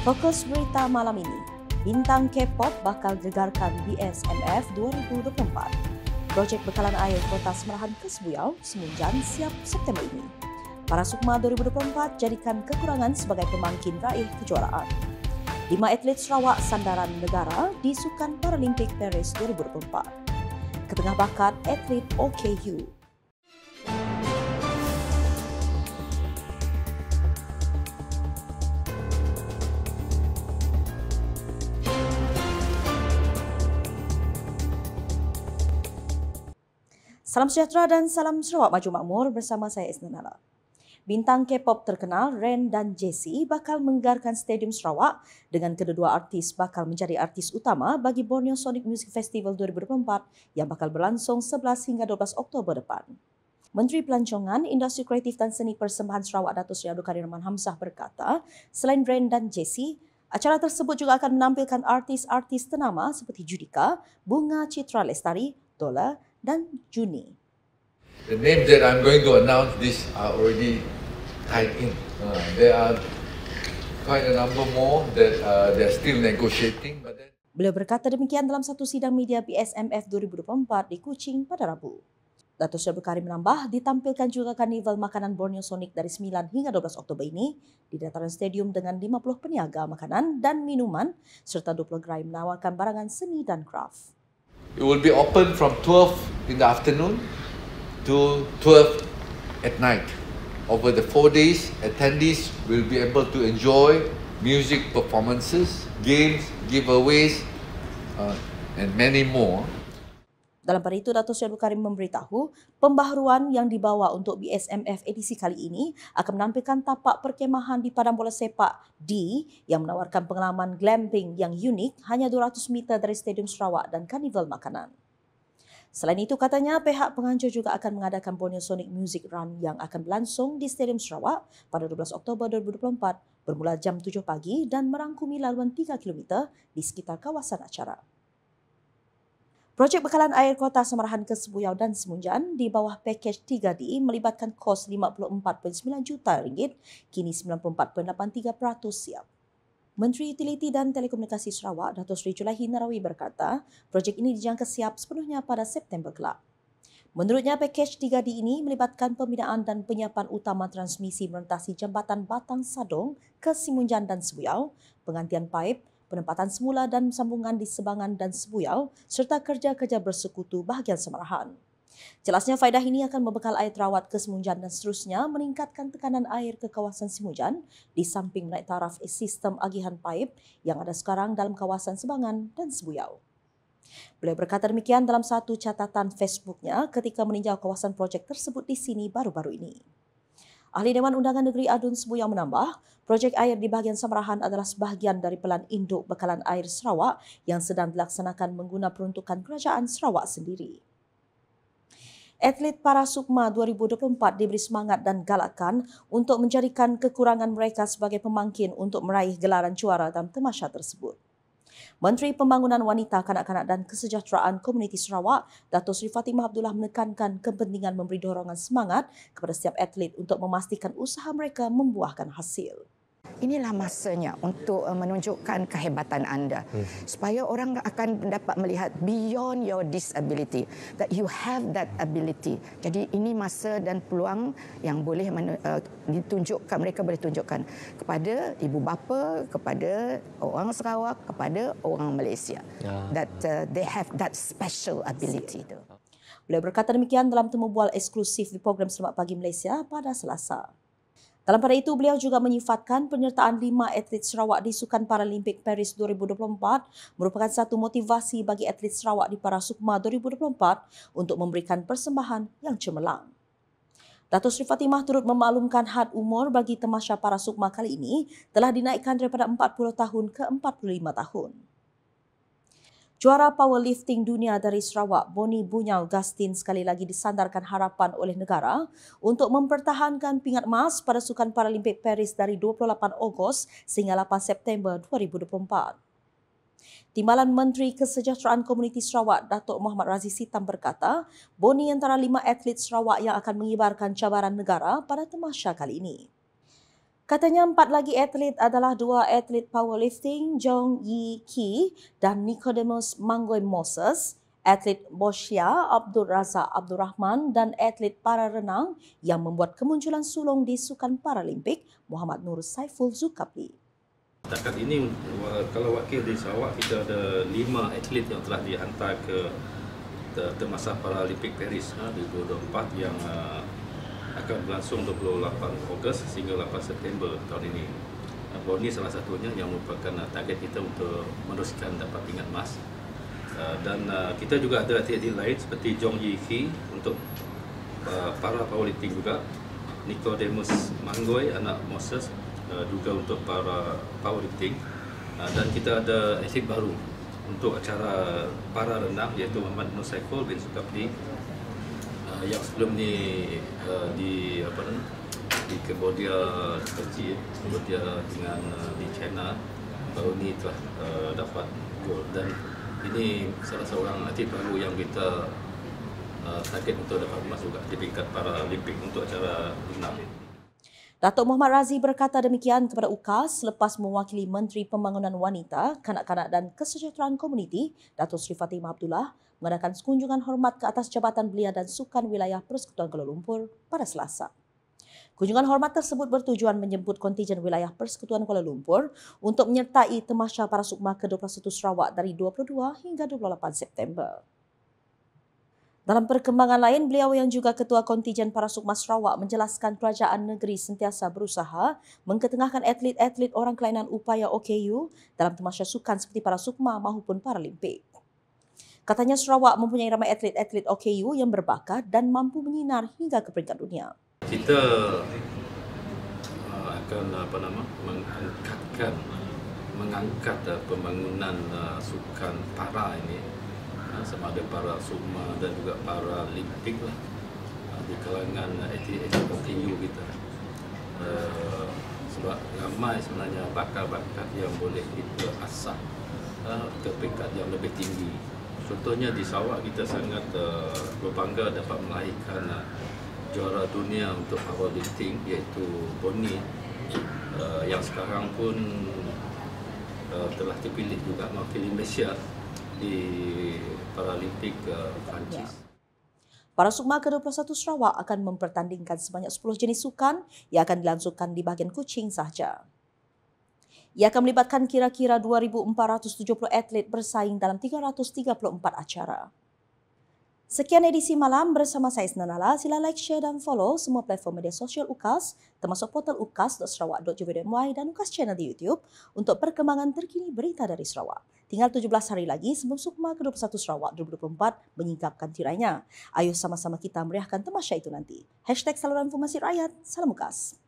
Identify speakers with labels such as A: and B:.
A: Fokus berita malam ini, bintang K-pop bakal gegarkan BSMF 2024. Projek bekalan air Kota Semerahan ke Sibuyau, Semunjan siap September ini. Para Sukma 2024 jadikan kekurangan sebagai pemangkin raih kejuaraan. 5 atlet Sarawak sandaran negara di Sukan Paralimpik Paris 2024. Ketengah bakat atlet OKU. Salam sejahtera dan salam Sarawak Maju Makmur bersama saya Isna Nala. Bintang K-pop terkenal Ren dan Jessie bakal menggegarkan Stadium Sarawak dengan kedua artis bakal menjadi artis utama bagi Borneo Sonic Music Festival 2024 yang bakal berlangsung 11 hingga 12 Oktober depan. Menteri Pelancongan, Industri Kreatif dan Seni Persembahan Sarawak Datuk Seri Abdul Kadir Rahman Hamzah berkata, selain Ren dan Jessie, acara tersebut juga akan menampilkan artis-artis ternama seperti Judika, Bunga Citra Lestari, Dola dan Juni.
B: The names that I'm going to announce this are already tied in. There are quite a number more that they're still negotiating.
A: Beliau berkata demikian dalam satu sidang media BSMF 2024 di Kuching pada Rabu. Datuk Seri Abdul Karim menambah, ditampilkan juga karnival makanan Borneo Sonic dari 9 hingga 12 Oktober ini di dataran stadium dengan 50 peniaga makanan dan minuman serta 20 gerai menawarkan barangan seni dan kraf.
B: It will be open from 12 in the afternoon to 12 at night. Over the 4 days, attendees will be able to enjoy music performances, games, giveaways, and many more.
A: Dalam pada itu, Datuk Seri Abdul Karim memberitahu, pembaharuan yang dibawa untuk BSMF edisi kali ini akan menampilkan tapak perkemahan di padang bola sepak D yang menawarkan pengalaman glamping yang unik hanya 200 meter dari Stadium Sarawak dan karnival makanan. Selain itu, katanya pihak penganjur juga akan mengadakan Borneo Sonic Music Run yang akan berlangsung di Stadium Sarawak pada 12 Oktober 2024 bermula jam 7 pagi dan merangkumi laluan 3 km di sekitar kawasan acara. Projek bekalan air Kota Semerahan ke Sibuyau dan Semunjan di bawah pakej 3D melibatkan kos RM54.9 juta, kini 94.83% siap. Menteri Utiliti dan Telekomunikasi Sarawak, Datuk Seri Julaihi Narawi berkata, projek ini dijangka siap sepenuhnya pada September kelak. Menurutnya, pakej 3D ini melibatkan pembinaan dan penyiapan utama transmisi merentasi jambatan Batang Sadong ke Semunjan dan Sibuyau, penggantian paip, penempatan semula dan sambungan di Sebangan dan Sibuyau serta kerja-kerja bersekutu bahagian Semerahan. Jelasnya faedah ini akan membekal air terawat ke Semunjan dan seterusnya meningkatkan tekanan air ke kawasan Semunjan di samping menaik taraf sistem agihan paip yang ada sekarang dalam kawasan Sebangan dan Sibuyau. Beliau berkata demikian dalam satu catatan Facebooknya ketika meninjau kawasan projek tersebut di sini baru-baru ini. Ahli Dewan Undangan Negeri Adun Sibuyau menambah, projek air di bahagian Semerahan adalah sebahagian dari pelan induk bekalan air Sarawak yang sedang dilaksanakan mengguna peruntukan Kerajaan Sarawak sendiri. Atlet para Sukma 2024 diberi semangat dan galakan untuk menjadikan kekurangan mereka sebagai pemangkin untuk meraih gelaran juara dalam tamasya tersebut. Menteri Pembangunan Wanita, Kanak-kanak dan Kesejahteraan Komuniti Sarawak, Datuk Seri Fatimah Abdullah menekankan kepentingan memberi dorongan semangat kepada setiap atlet untuk memastikan usaha mereka membuahkan hasil.
C: Inilah masanya untuk menunjukkan kehebatan anda supaya orang akan dapat melihat beyond your disability, that you have that ability. Jadi ini masa dan peluang yang boleh ditunjukkan, mereka boleh tunjukkan kepada ibu bapa, kepada orang Sarawak, kepada orang Malaysia, that they have that special ability.
A: Beliau berkata demikian dalam temu bual eksklusif di program Selamat Pagi Malaysia pada Selasa. Dalam pada itu, beliau juga menyifatkan penyertaan 5 atlet Sarawak di Sukan Paralimpik Paris 2024 merupakan satu motivasi bagi atlet Sarawak di Para Sukma 2024 untuk memberikan persembahan yang cemerlang. Datuk Seri Fatimah turut memaklumkan had umur bagi tamasya Para Sukma kali ini telah dinaikkan daripada 40 tahun ke 45 tahun. Juara powerlifting dunia dari Sarawak, Boni Bunyau Gastin sekali lagi disandarkan harapan oleh negara untuk mempertahankan pingat emas pada Sukan Paralimpik Paris dari 28 Ogos sehingga 8 September 2024. Timbalan Menteri Kesejahteraan Komuniti Sarawak, Datuk Muhammad Razif Sitam berkata, Boni antara 5 atlet Sarawak yang akan mengibarkan cabaran negara pada tamasya kali ini. Katanya 4 lagi atlet adalah 2 atlet powerlifting, Jong Yi Ki dan Nicodemus Manggoy Moses, atlet Bosya Abdul Razak Abdul Rahman dan atlet para renang yang membuat kemunculan sulung di Sukan Paralimpik, Muhammad Nur Saiful Zulkifli.
D: Setakat ini, kalau wakil di Sarawak, kita ada 5 atlet yang telah dihantar ke Termasah Paralimpik Paris di 2024 yang akan berlangsung 28 Ogos sehingga 8 September tahun ini. Borni salah satunya yang merupakan target kita untuk meneruskan dapat pingat emas. Dan kita juga ada atlet lain seperti Jong Yi Ki untuk para powerlifting juga, Nicodemus Manggoy anak Moses juga untuk para powerlifting, dan kita ada atlet baru untuk acara para renang iaitu Muhammad Nur Saiful bin Zulkifli yang sebelum ni di Cambodia Cambodia dengan di China, baru ni telah dapat gold, dan ini salah seorang atlet baru yang kita target untuk dapat emas juga di peringkat Paralimpik untuk acara renang.
A: Datuk Muhammad Razzi berkata demikian kepada UKAS selepas mewakili Menteri Pembangunan Wanita, Kanak-kanak dan Kesejahteraan Komuniti, Datuk Seri Fatimah Abdullah, mengadakan kunjungan hormat ke atas Jabatan Belia dan Sukan Wilayah Persekutuan Kuala Lumpur pada Selasa. Kunjungan hormat tersebut bertujuan menjemput kontijen wilayah Persekutuan Kuala Lumpur untuk menyertai Tamasya Parasukma ke-21 Sarawak dari 22 hingga 28 September. Dalam perkembangan lain, beliau yang juga Ketua Kontijen Parasukma Sarawak menjelaskan kerajaan negeri sentiasa berusaha mengketengahkan atlet-atlet orang kelainan upaya OKU dalam tamasya sukan seperti Parasukma maupun Paralimpik. Katanya Sarawak mempunyai ramai atlet-atlet OKU yang berbakat dan mampu menyinar hingga ke peringkat dunia.
D: Kita akan mengangkat pembangunan sukan para ini, sama ada para sukma dan juga para limpik lah, di kalangan atlet-atlet OKU kita. Sebab ramai sebenarnya bakat-bakat yang boleh kita asah ke peringkat yang lebih tinggi. Contohnya di Sarawak kita sangat berbangga dapat melahirkan juara dunia untuk powerlifting iaitu Borni, yang sekarang pun telah terpilih juga mewakili Malaysia di Paralimpik Perancis.
A: Parasukma ke-21 Sarawak akan mempertandingkan sebanyak 10 jenis sukan yang akan dilangsungkan di bahagian Kuching sahaja. Ia akan melibatkan kira-kira 2,470 atlet bersaing dalam 334 acara. Sekian edisi malam bersama saya Isnanala. Sila like, share dan follow semua platform media sosial UKAS termasuk portal ukas.sarawak.gov.my dan UKAS channel di YouTube untuk perkembangan terkini berita dari Sarawak. Tinggal 17 hari lagi sebelum Sukma ke-21 Sarawak 2024 menyingkapkan tirainya. Ayo sama-sama kita meriahkan tamasya itu nanti. #Saluran Informasi Rakyat. Salam UKAS.